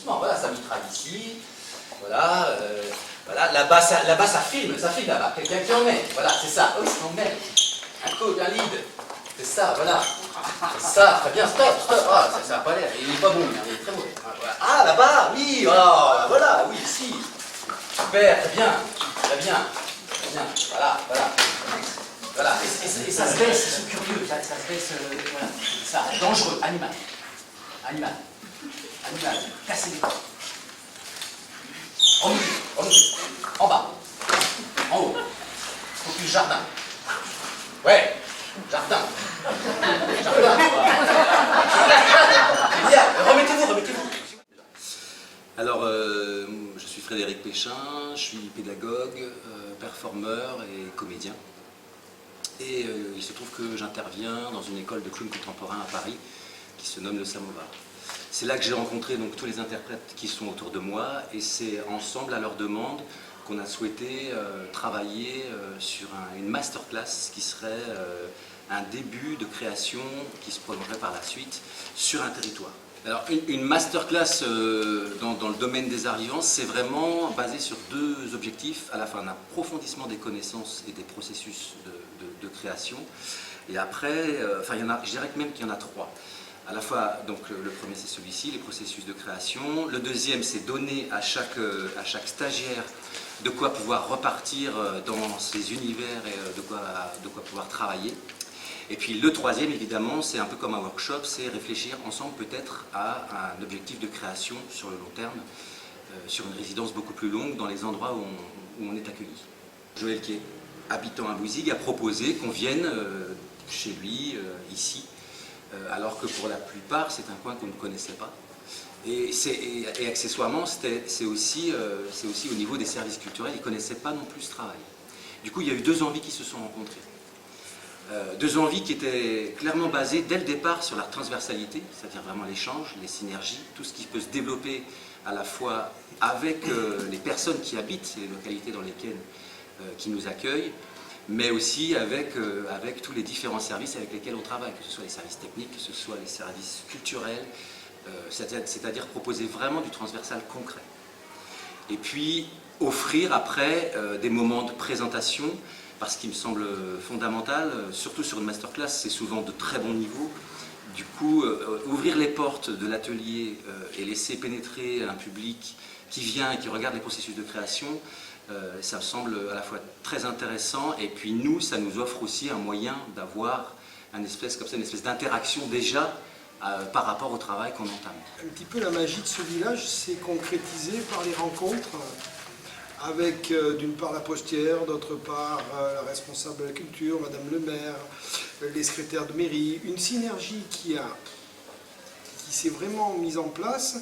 doucement. Voilà, ça mitraille ici. Voilà, voilà. Là-bas, ça filme là-bas. Quelqu'un qui en met. Voilà, c'est ça. Oh, on met. Un code, un lead. C'est ça, voilà. C'est ça, très bien. Stop. Ah, ça va pas l'air. Il est pas bon, il est très mauvais. Voilà. Ah, là-bas, oui. Oh, voilà, oui, ici. Super, très bien. Très bien. Voilà. Voilà, et ça se baisse, ils sont curieux, ça se baisse, voilà, ça, dangereux, animal, cassez les corps. En bas, en haut, focus jardin. Ouais, jardin. Bien, remettez-vous. Alors, je suis Frédéric Péchin, je suis pédagogue, performeur et comédien. Et il se trouve que j'interviens dans une école de clown contemporain à Paris qui se nomme le Samovar. C'est là que j'ai rencontré donc tous les interprètes qui sont autour de moi et c'est ensemble, à leur demande, qu'on a souhaité travailler sur une masterclass qui serait un début de création qui se prolongerait par la suite sur un territoire. Alors une masterclass dans le domaine des arts vivants, c'est vraiment basé sur deux objectifs, à la fois un approfondissement des connaissances et des processus de création, et après, je dirais que même qu'il y en a trois. À la fois, donc le premier c'est celui-ci, les processus de création, le deuxième c'est donner à chaque stagiaire de quoi pouvoir repartir dans ses univers et de quoi pouvoir travailler. Et puis le troisième, évidemment, c'est un peu comme un workshop, c'est réfléchir ensemble peut-être à un objectif de création sur le long terme, sur une résidence beaucoup plus longue dans les endroits où on est accueilli. Joël, qui est habitant à Bouzigues, a proposé qu'on vienne chez lui, ici, alors que pour la plupart, c'est un coin qu'on ne connaissait pas. Et accessoirement, c'est aussi au niveau des services culturels, ils ne connaissaient pas non plus ce travail. Du coup, il y a eu deux envies qui se sont rencontrées. Deux envies qui étaient clairement basées dès le départ sur la transversalité, c'est-à-dire vraiment l'échange, les synergies, tout ce qui peut se développer à la fois avec les personnes qui habitent ces localités dans lesquelles qui nous accueillent, mais aussi avec tous les différents services avec lesquels on travaille, que ce soit les services techniques, que ce soit les services culturels, c'est-à-dire proposer vraiment du transversal concret. Et puis offrir après des moments de présentation, parce qu'il me semble fondamental, surtout sur une masterclass, c'est souvent de très bon niveau. Du coup, ouvrir les portes de l'atelier et laisser pénétrer un public qui vient et qui regarde les processus de création, ça me semble à la fois très intéressant, et puis nous, ça nous offre aussi un moyen d'avoir une espèce d'interaction déjà par rapport au travail qu'on entame. Un petit peu la magie de ce village, c'est concrétisé par les rencontres avec d'une part la postière, d'autre part la responsable de la culture, Madame le maire, les secrétaires de mairie, une synergie qui s'est vraiment mise en place,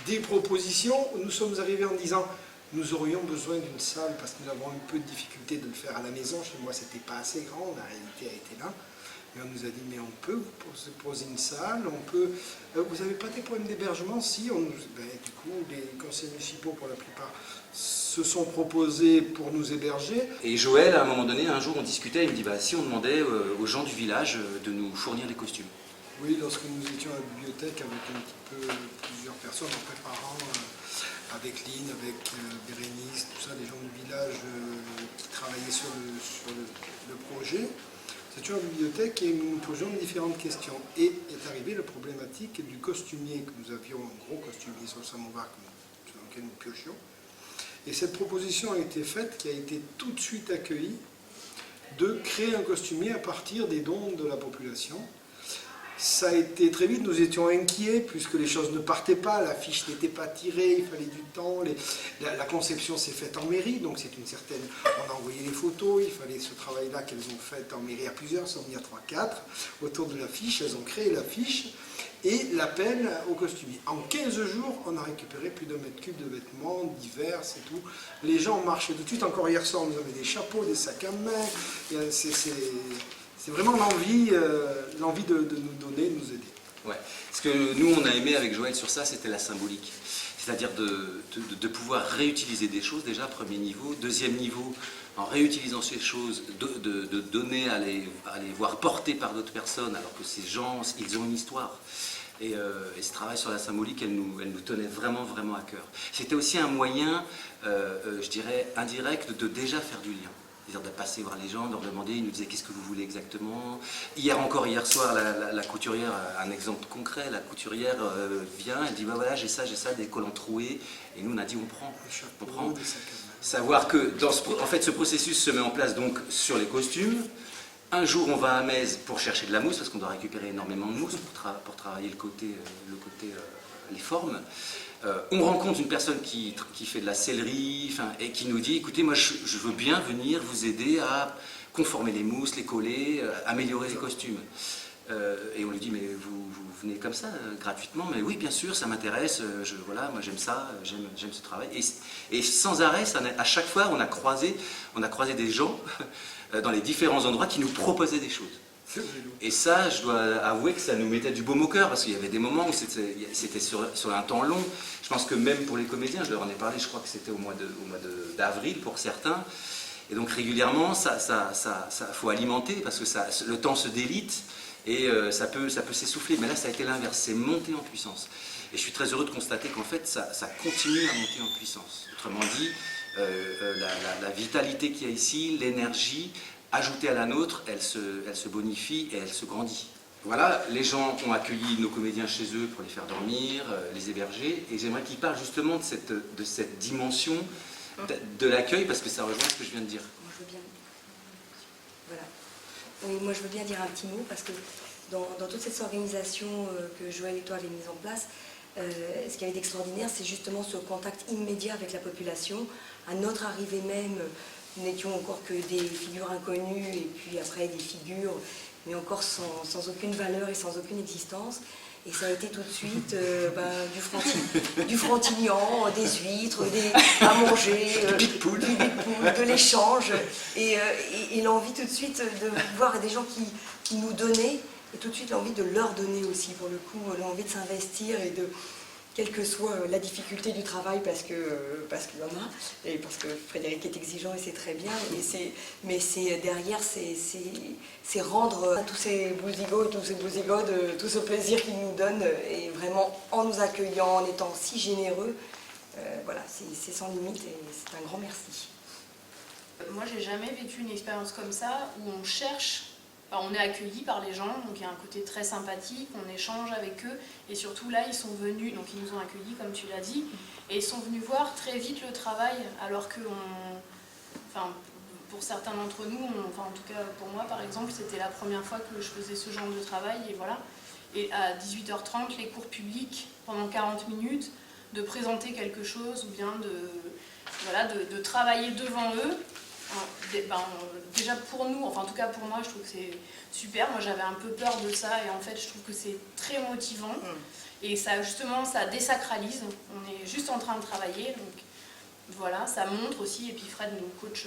des propositions. Nous sommes arrivés en disant nous aurions besoin d'une salle parce que nous avons un peu de difficulté de le faire à la maison. Chez moi, c'était pas assez grand, la réalité a été là. Et on nous a dit, mais on peut vous poser une salle, on peut... vous n'avez pas des problèmes d'hébergement? Si, du coup, les conseils municipaux, pour la plupart, se sont proposés pour nous héberger. Et Joël, à un moment donné, un jour, on discutait, il me dit, si on demandait aux gens du village de nous fournir des costumes. Oui, lorsque nous étions à la bibliothèque avec un petit peu plusieurs personnes en préparant, avec Lynn, avec Bérénice, tout ça, des gens du village qui travaillaient sur le projet. C'est une bibliothèque et nous nous posions différentes questions. Et est arrivée la problématique du costumier, que nous avions un gros costumier sur le Samovar sur lequel nous piochions. Et cette proposition a été faite, qui a été tout de suite accueillie, de créer un costumier à partir des dons de la population. Ça a été très vite, nous étions inquiets puisque les choses ne partaient pas, la fiche n'était pas tirée, il fallait du temps, la conception s'est faite en mairie, donc c'est une certaine... On a envoyé les photos, il fallait ce travail-là qu'elles ont fait en mairie à plusieurs, sont mis à 3-4, autour de la fiche, elles ont créé la fiche et l'appel au costumier. En 15 jours, on a récupéré plus d'1 mètre cube de vêtements divers et tout. Les gens marchaient tout de suite, encore hier soir, on nous avait des chapeaux, des sacs à main, c'est vraiment l'envie de nous donner, de nous aider. Ouais. Ce que nous, on a aimé avec Joël sur ça, c'était la symbolique. C'est-à-dire de pouvoir réutiliser des choses, déjà, premier niveau. Deuxième niveau, en réutilisant ces choses, de donner à les voir portées par d'autres personnes, alors que ces gens, ils ont une histoire. Et ce travail sur la symbolique, elle nous tenait vraiment, vraiment à cœur. C'était aussi un moyen, je dirais, indirect de déjà faire du lien. C'est-à-dire de passer voir les gens, de leur demander, ils nous disaient qu'est-ce que vous voulez exactement. Hier soir, la couturière, un exemple concret, la couturière vient, elle dit bah voilà, j'ai ça, des collants troués. Et nous on a dit on prend. Savoir que en fait, ce processus se met en place donc sur les costumes. Un jour, on va à Metz pour chercher de la mousse, parce qu'on doit récupérer énormément de mousse pour travailler les formes. On rencontre une personne qui fait de la sellerie et qui nous dit, écoutez, moi je veux bien venir vous aider à conformer les mousses, les coller, améliorer les costumes. Et on lui dit, mais vous venez comme ça, gratuitement? Mais oui, bien sûr, ça m'intéresse, voilà, moi j'aime ça, j'aime ce travail. Et sans arrêt, à chaque fois, on a croisé des gens dans les différents endroits qui nous proposaient des choses. Et ça, je dois avouer que ça nous mettait du baume au cœur, parce qu'il y avait des moments où c'était sur un temps long. Je pense que même pour les comédiens, je leur en ai parlé, je crois que c'était au mois d'avril pour certains. Et donc régulièrement, faut alimenter, parce que le temps se délite, et ça peut s'essouffler. Mais là, ça a été l'inverse, c'est monter en puissance. Et je suis très heureux de constater qu'en fait, ça continue à monter en puissance. Autrement dit, la vitalité qu'il y a ici, l'énergie, ajoutée à la nôtre, elle se bonifie et elle se grandit. Voilà, les gens ont accueilli nos comédiens chez eux pour les faire dormir, les héberger, et j'aimerais qu'ils parlent justement de cette dimension de l'accueil, parce que ça rejoint ce que je viens de dire. Moi, je veux bien. Voilà. Oui, moi, je veux bien dire un petit mot, parce que dans toute cette organisation que Joël et toi avez mise en place, ce qui avait d'extraordinaire, c'est justement ce contact immédiat avec la population. À notre arrivée même, nous n'étions encore que des figures inconnues, et puis après des figures, mais encore sans aucune valeur et sans aucune existence. Et ça a été tout de suite du frontignan, des huîtres, à manger, du big-pool, de l'échange, et l'envie tout de suite de voir des gens qui nous donnaient, et tout de suite l'envie de leur donner aussi, pour le coup, l'envie de s'investir, et de, quelle que soit la difficulté du travail, parce qu'il y en a, et parce que Frédéric est exigeant et c'est très bien, mais derrière, c'est rendre à tous ces bousigots et tous ces bousigodes tout ce plaisir qu'ils nous donnent, et vraiment en nous accueillant, en étant si généreux, voilà, c'est sans limite, et c'est un grand merci. Moi, j'ai jamais vécu une expérience comme ça, où on cherche. Alors, on est accueillis par les gens, donc il y a un côté très sympathique, on échange avec eux, et surtout là, ils sont venus, donc ils nous ont accueillis comme tu l'as dit, et ils sont venus voir très vite le travail, alors que pour certains d'entre nous, en tout cas pour moi par exemple, c'était la première fois que je faisais ce genre de travail, et voilà. Et à 18h30, les cours publics, pendant 40 minutes, de présenter quelque chose, ou bien de travailler devant eux. Déjà pour nous, en tout cas pour moi, je trouve que c'est super. Moi j'avais un peu peur de ça, et en fait je trouve que c'est très motivant. Et ça justement, ça désacralise. On est juste en train de travailler, donc voilà, ça montre aussi. Et puis Fred nous coach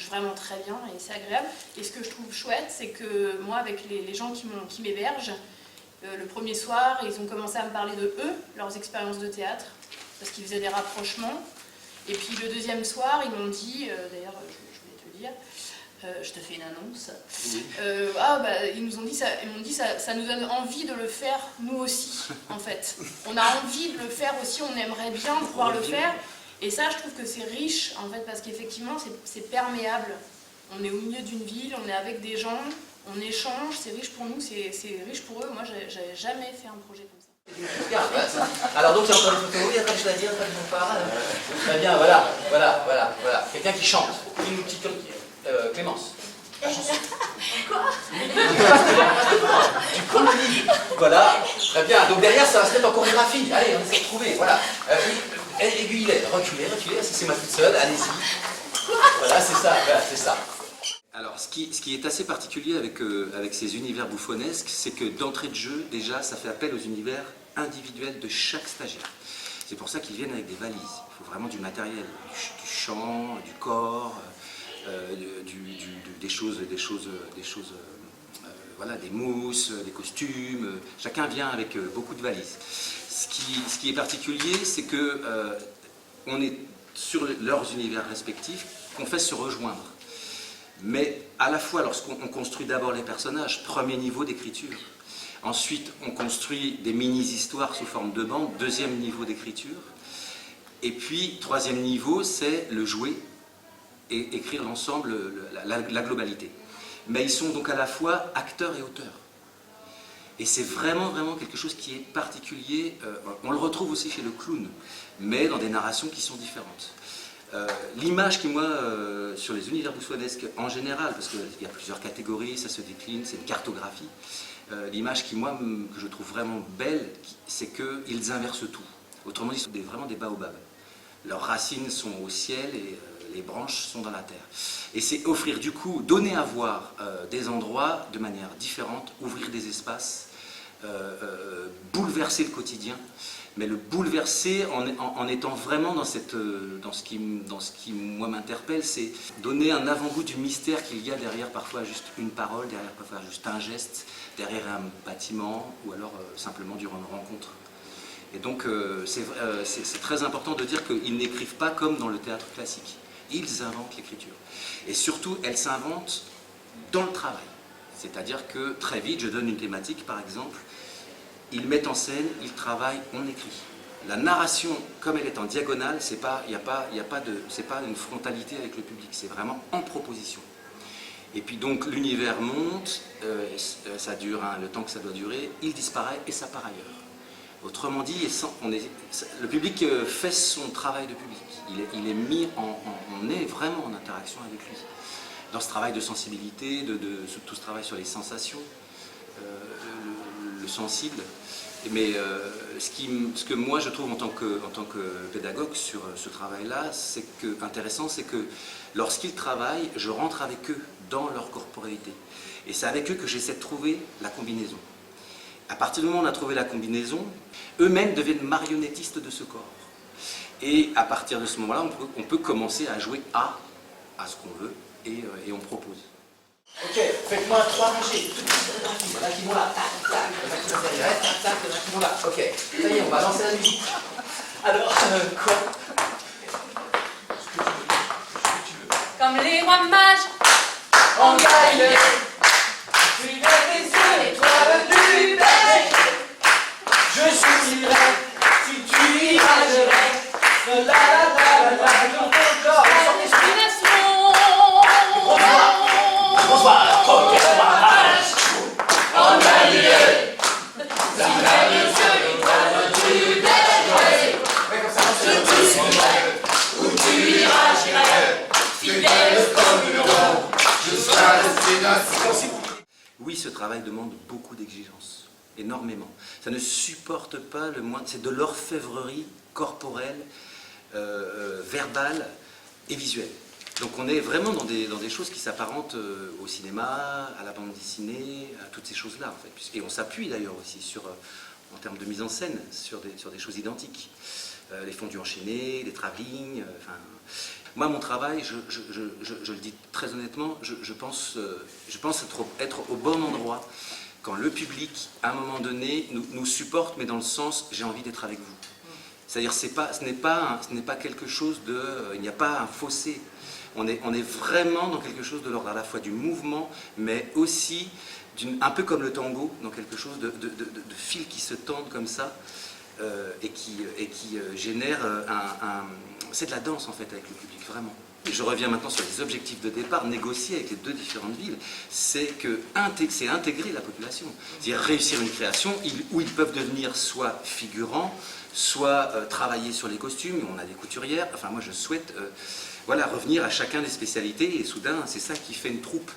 vraiment très bien, et c'est agréable. Et ce que je trouve chouette, c'est que moi, avec les gens qui m'hébergent, le premier soir, ils ont commencé à me parler de eux, leurs expériences de théâtre, parce qu'ils faisaient des rapprochements. Et puis le deuxième soir, ils m'ont dit, d'ailleurs je voulais te le dire, je te fais une annonce, ils m'ont dit ça nous donne envie de le faire nous aussi, en fait. On a envie de le faire aussi, on aimerait bien pouvoir le faire. Et ça, je trouve que c'est riche, en fait, parce qu'effectivement, c'est perméable. On est au milieu d'une ville, on est avec des gens, on échange, c'est riche pour nous, c'est riche pour eux. Moi, j'avais jamais fait un projet comme ça. Alors donc il y a encore des photos, il y a pas de choses à dire, pas de mon part. Très bien, voilà. Quelqu'un qui chante, une petite Clémence. Quoi? Tu communies. Voilà, très bien. Donc derrière ça va se mettre en chorégraphie. Allez, on essaie de trouver, voilà. Aiguillez, reculez, c'est moi toute seule, allez-y. Voilà, c'est ça. Alors, ce qui est assez particulier avec ces univers bouffonnesques, c'est que d'entrée de jeu, déjà, ça fait appel aux univers individuels de chaque stagiaire. C'est pour ça qu'ils viennent avec des valises. Il faut vraiment du matériel, du chant, du corps, des choses, voilà, des mousses, des costumes. Chacun vient avec beaucoup de valises. Ce qui est particulier, c'est que on est sur leurs univers respectifs, qu'on fait se rejoindre. Mais à la fois, lorsqu'on construit d'abord les personnages, premier niveau d'écriture, Ensuite, on construit des mini-histoires sous forme de bande, deuxième niveau d'écriture. Et puis, troisième niveau, c'est le jouer et écrire l'ensemble, la globalité. Mais ils sont donc à la fois acteurs et auteurs. Et c'est vraiment quelque chose qui est particulier. On le retrouve aussi chez le clown, mais dans des narrations qui sont différentes. L'image qui, moi, sur les univers boussoinesques en général, parce qu'il y a plusieurs catégories, ça se décline, c'est une cartographie. L'image qui, moi, que je trouve vraiment belle, c'est qu'ils inversent tout. Autrement dit, ce sont vraiment des baobabs. Leurs racines sont au ciel et les branches sont dans la terre. Et c'est offrir du coup, donner à voir des endroits de manière différente, ouvrir des espaces, bouleverser le quotidien, mais le bouleverser en étant vraiment dans ce qui moi m'interpelle, c'est donner un avant-goût du mystère qu'il y a derrière parfois juste une parole, derrière parfois juste un geste, derrière un bâtiment, ou alors simplement durant une rencontre. Et donc c'est très important de dire qu'ils n'écrivent pas comme dans le théâtre classique. Ils inventent l'écriture. Et surtout, elle s'invente dans le travail. C'est-à-dire que très vite, je donne une thématique par exemple, ils mettent en scène, ils travaillent, on écrit. La narration, comme elle est en diagonale, c'est pas une frontalité avec le public, c'est vraiment en proposition. Et puis donc l'univers monte, ça dure le temps que ça doit durer, il disparaît et ça part ailleurs. Autrement dit, le public fait son travail de public. Il est mis on est vraiment en interaction avec lui. Dans ce travail de sensibilité, tout ce travail sur les sensations, le sensible. Mais ce que moi je trouve en tant que pédagogue sur ce travail-là, intéressant, c'est que lorsqu'ils travaillent, je rentre avec eux dans leur corporalité. Et c'est avec eux que j'essaie de trouver la combinaison. À partir du moment où on a trouvé la combinaison, eux-mêmes deviennent marionnettistes de ce corps. Et à partir de ce moment-là, on peut commencer à jouer à ce qu'on veut et on propose. Ok, faites-moi 3 rangées. Là qui vont là, tac, tac, il y en a qui vont derrière, tac, tac, il y en a qui vont là. Ok, ça y est, on va lancer la musique. Alors, quoi? Comme les rois mages, On gagne. Tu lèves les yeux, l'étoile plus belle. Je suivrai, si tu imaginerais. La la la la la, dans ton corps. destination. Bonsoir, ok, on gagne. Oui, ce travail demande beaucoup d'exigences, énormément. Ça ne supporte pas le moins, c'est de l'orfèvrerie corporelle, verbale et visuelle. Donc on est vraiment dans des choses qui s'apparentent au cinéma, à la bande dessinée, à toutes ces choses-là en fait. Et on s'appuie d'ailleurs aussi en termes de mise en scène sur des choses identiques. Les fondus enchaînés, les travelling, moi, mon travail, je le dis très honnêtement, je pense être au bon endroit quand le public, à un moment donné, nous supporte, mais dans le sens « j'ai envie d'être avec vous ». C'est-à-dire ce n'est pas quelque chose il n'y a pas un fossé. On est vraiment dans quelque chose de l'ordre à la fois du mouvement, mais aussi, un peu comme le tango, dans quelque chose de fils qui se tendent comme ça, et qui génère c'est de la danse en fait avec le public, vraiment. Je reviens maintenant sur les objectifs de départ, négociés avec les deux différentes villes, c'est intégrer la population. C'est-à-dire réussir une création où ils peuvent devenir soit figurants, soit travailler sur les costumes, on a des couturières, enfin moi je souhaite revenir à chacun des spécialités, et soudain c'est ça qui fait une troupe.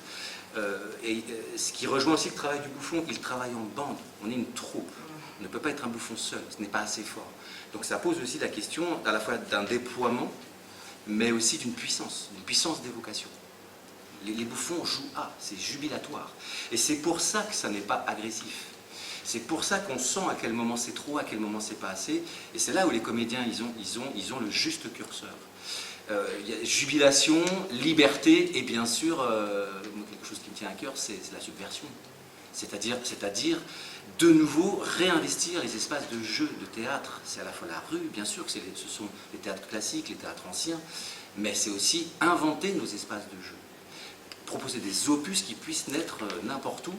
Ce qui rejoint aussi le travail du bouffon, il travaille en bande, on est une troupe. On ne peut pas être un bouffon seul, ce n'est pas assez fort. Donc ça pose aussi la question à la fois d'un déploiement, mais aussi d'une puissance d'évocation. Les bouffons jouent c'est jubilatoire. Et c'est pour ça que ça n'est pas agressif. C'est pour ça qu'on sent à quel moment c'est trop, à quel moment c'est pas assez. Et c'est là où les comédiens, ils ont le juste curseur. Il y a jubilation, liberté, et bien sûr, quelque chose qui me tient à cœur, c'est la subversion. C'est-à-dire de nouveau réinvestir les espaces de jeu, de théâtre. C'est à la fois la rue, bien sûr que ce sont les théâtres classiques, les théâtres anciens, mais c'est aussi inventer nos espaces de jeu. Proposer des opus qui puissent naître n'importe où,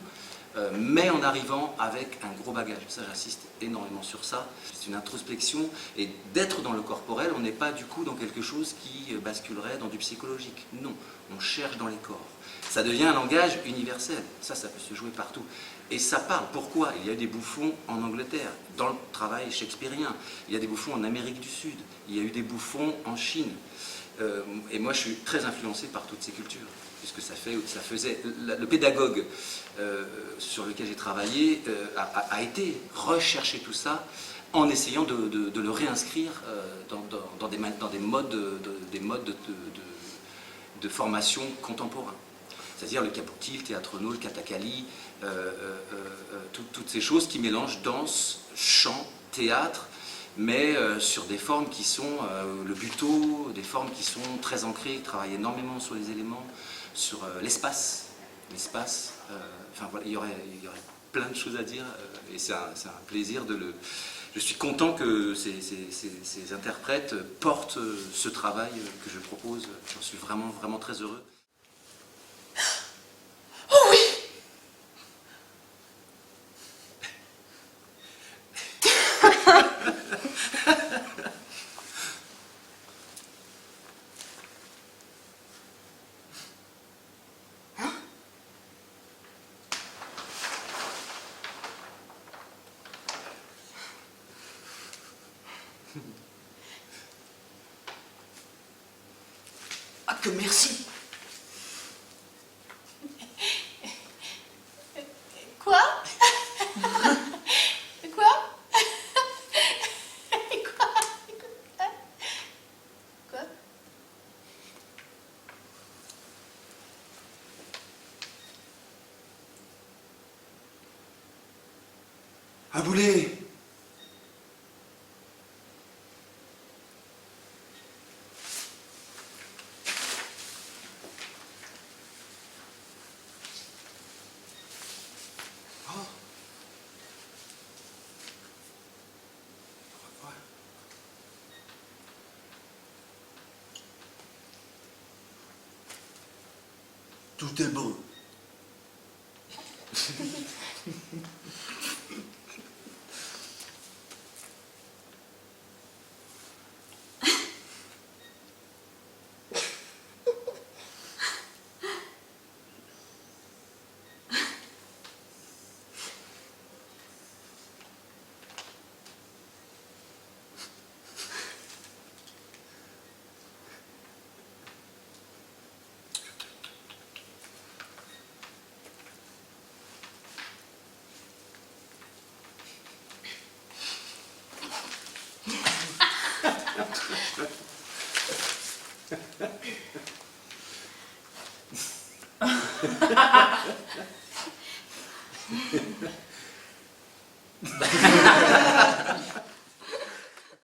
mais en arrivant avec un gros bagage. Ça, j'insiste énormément sur ça. C'est une introspection, et d'être dans le corporel, on n'est pas du coup dans quelque chose qui basculerait dans du psychologique. Non, on cherche dans les corps. Ça devient un langage universel. Ça peut se jouer partout. Et ça parle. Pourquoi? Il y a eu des bouffons en Angleterre, dans le travail shakespearien. Il y a des bouffons en Amérique du Sud. Il y a eu des bouffons en Chine. Et moi, je suis très influencé par toutes ces cultures, puisque ça faisait... Le pédagogue sur lequel j'ai travaillé a été rechercher tout ça en essayant de le réinscrire dans des modes de formation contemporains. C'est-à-dire le kabuki, le théâtre no, le katakali, toutes ces choses qui mélangent danse, chant, théâtre, mais sur des formes qui sont le buto, des formes qui sont très ancrées, qui travaillent énormément sur les éléments, sur l'espace. Enfin voilà, il y aurait plein de choses à dire, et c'est un plaisir de le... Je suis content que ces interprètes portent ce travail que je propose. J'en suis vraiment, vraiment très heureux. Oh oui! Ah que merci! Quoi? Quoi? Quoi? Aboulé! Tout est beau.